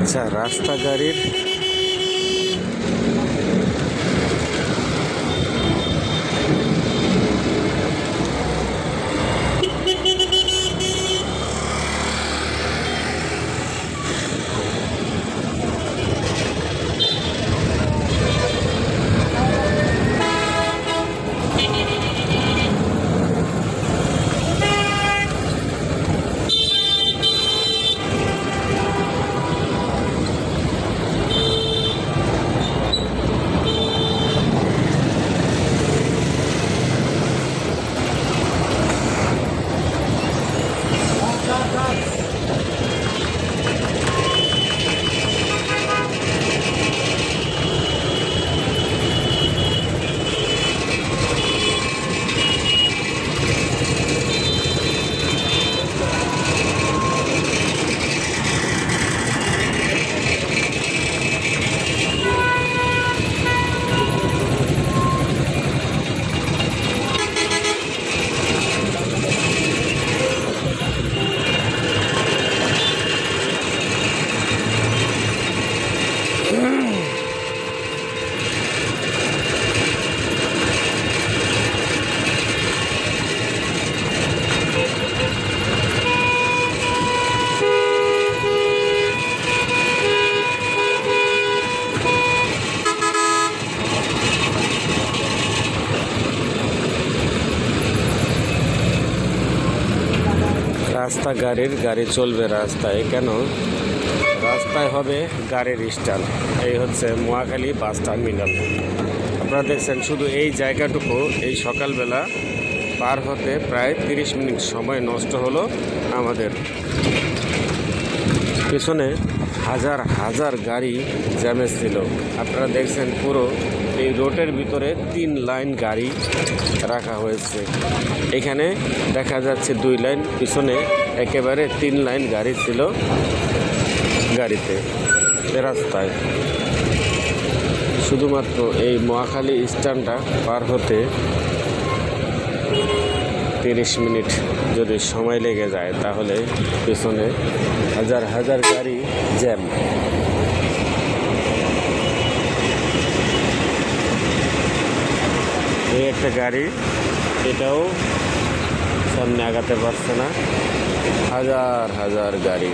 আচ্ছা, রাস্তা গাড়ির গাড়ি চলবে রাস্তায়, কেন রাস্তায় হবে গাড়ির স্ট্যান্ড। এই হচ্ছে মহাখালী বাস টার্মিনাল। আপনারা দেখছেন শুধু এই জায়গাটুকু এই সকালবেলা পার হতে প্রায় 30 মিনিট সময় নষ্ট হলো আমাদের। পেছনে হাজার হাজার গাড়ি জ্যামে ছিল। আপনারা দেখছেন পুরো এই রোডের ভিতরে 3 লাইন গাড়ি রাখা হয়েছে। এখানে দেখা যাচ্ছে 2 লাইন, পিছনে একেবারে 3 লাইন গাড়ি ছিল গাড়িতে রাস্তায়। শুধুমাত্র এই মহাখালী স্ট্যান্ডটা পার হতে 30 মিনিট যদি সময় লেগে যায়, তাহলে পেছনে হাজার হাজার গাড়ি জ্যাম। এই একটা গাড়ি, এটাও সামনে আগাতে পারছে না। হাজার হাজার গাড়ি।